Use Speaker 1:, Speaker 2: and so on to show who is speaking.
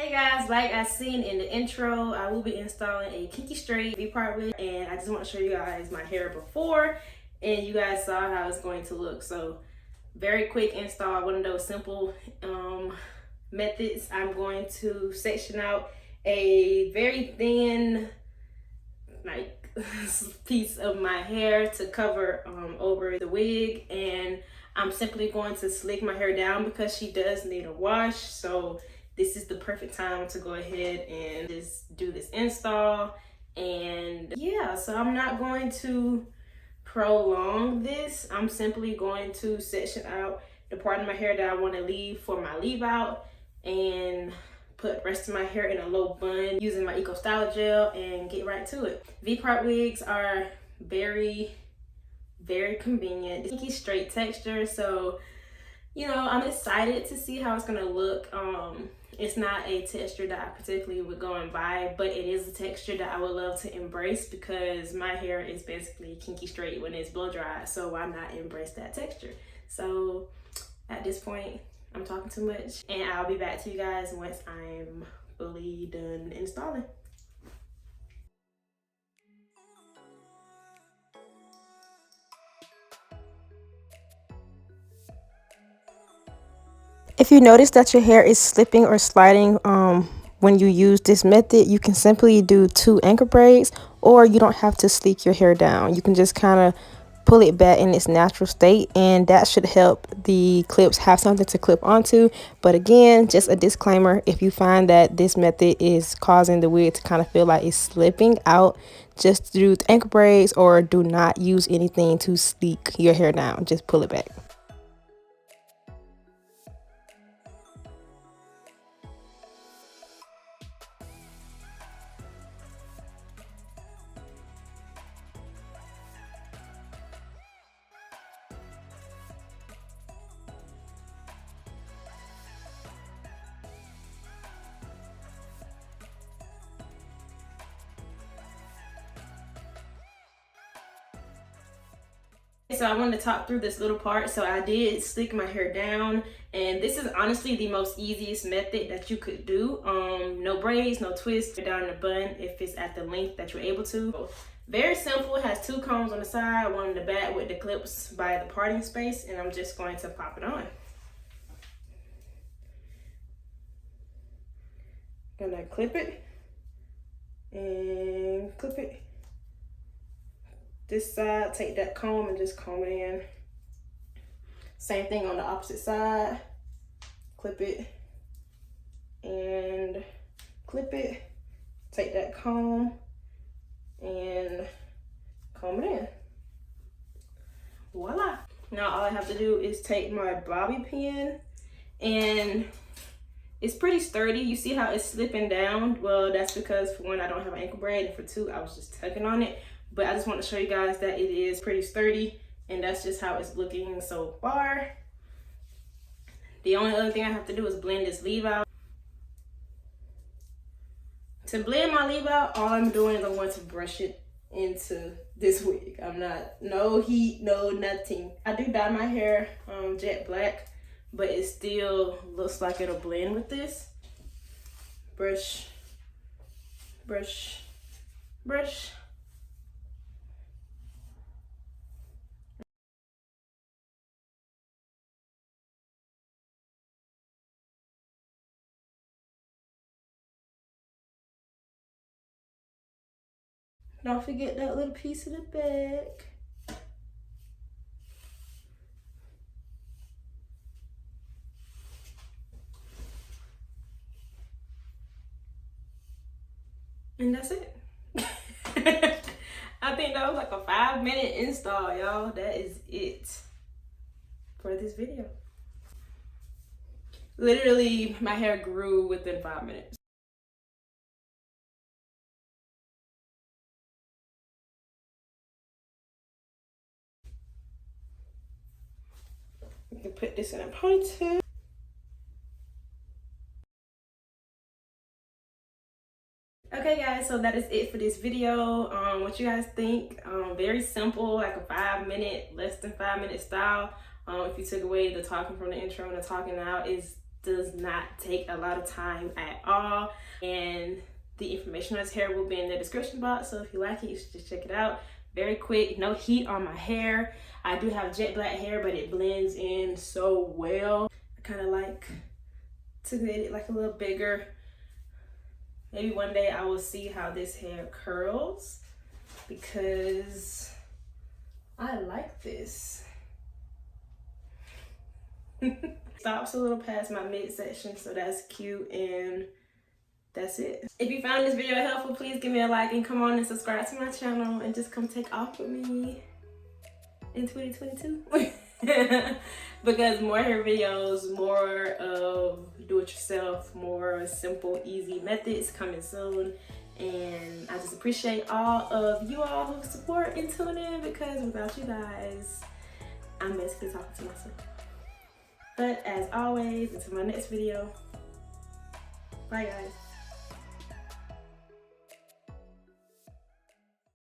Speaker 1: Hey guys, like I seen in the intro, I will be installing a Kinky Striaght V-part wig, and I just want to show you guys my hair before, and you guys saw how it's going to look. So very quick install, one of those simple methods. I'm going to section out a very thin like piece of my hair to cover over the wig, and I'm simply going to slick my hair down because she does need a wash. So this is the perfect time to go ahead and just do this install. And yeah, so I'm not going to prolong this. I'm simply going to section out the part of my hair that I want to leave for my leave out and put the rest of my hair in a low bun using my Eco Style gel and get right to it. V-part wigs are very convenient. Kinky straight texture, so you know, I'm excited to see how it's gonna look. It's not a texture that I particularly would go and buy, but it is a texture that I would love to embrace because my hair is basically kinky straight when it's blow dry, so why not embrace that texture? So at this point, I'm talking too much, and I'll be back to you guys once I'm fully done installing.
Speaker 2: If you notice that your hair is slipping or sliding when you use this method, you can simply do 2 anchor braids, or you don't have to sleek your hair down. You can just kind of pull it back in its natural state, and that should help the clips have something to clip onto. But again, just a disclaimer, if you find that this method is causing the wig to kind of feel like it's slipping out, just do anchor braids, or do not use anything to sleek your hair down. Just pull it back.
Speaker 1: So I wanted to talk through this little part. So I did slick my hair down, and this is honestly the most easiest method that you could do. No braids, no twists, down in the bun if it's at the length that you're able to. Very simple. It has 2 combs on the side, one in the back with the clips by the parting space, and I'm just going to pop it on. Gonna clip it and clip it. This side, take that comb and just comb it in. Same thing on the opposite side. Clip it and clip it. Take that comb and comb it in. Voila. Now all I have to do is take my bobby pin, and it's pretty sturdy. You see how it's slipping down? Well, that's because for 1, I don't have an ankle braid, and for 2, I was just tugging on it. But I just want to show you guys that it is pretty sturdy, and that's just how it's looking so far. The only other thing I have to do is blend this leave out. To blend my leave out, all I'm doing is I'm going to brush it into this wig. I'm not, no heat, no nothing. I do dye my hair jet black, but it still looks like it'll blend with this. Brush, brush, brush. Don't forget that little piece of the back. And that's it. I think that was like a 5-minute install, y'all. That is it for this video. Literally, my hair grew within 5 minutes. You can put this in a ponytail. Okay guys, so that is it for this video. What you guys think? Very simple, like a 5-minute, less than 5-minute style. If you took away the talking from the intro and the talking now, is does not take a lot of time at all. And the information on this hair will be in the description box, so if you like it, you should just check it out. Very quick, no heat on my hair. I do have jet black hair, but it blends in so well. I kind of like to get it like a little bigger. Maybe one day I will see how this hair curls, because I like this. Stops a little past my midsection, so that's cute, and that's it. If you found this video helpful, please give me a like and come on and subscribe to my channel and just come take off with me in 2022. Because more hair videos, more of do-it-yourself, more simple, easy methods coming soon. And I just appreciate all of you all who support and tune in, because without you guys, I'm basically talking to myself. But as always, until my next video, bye guys.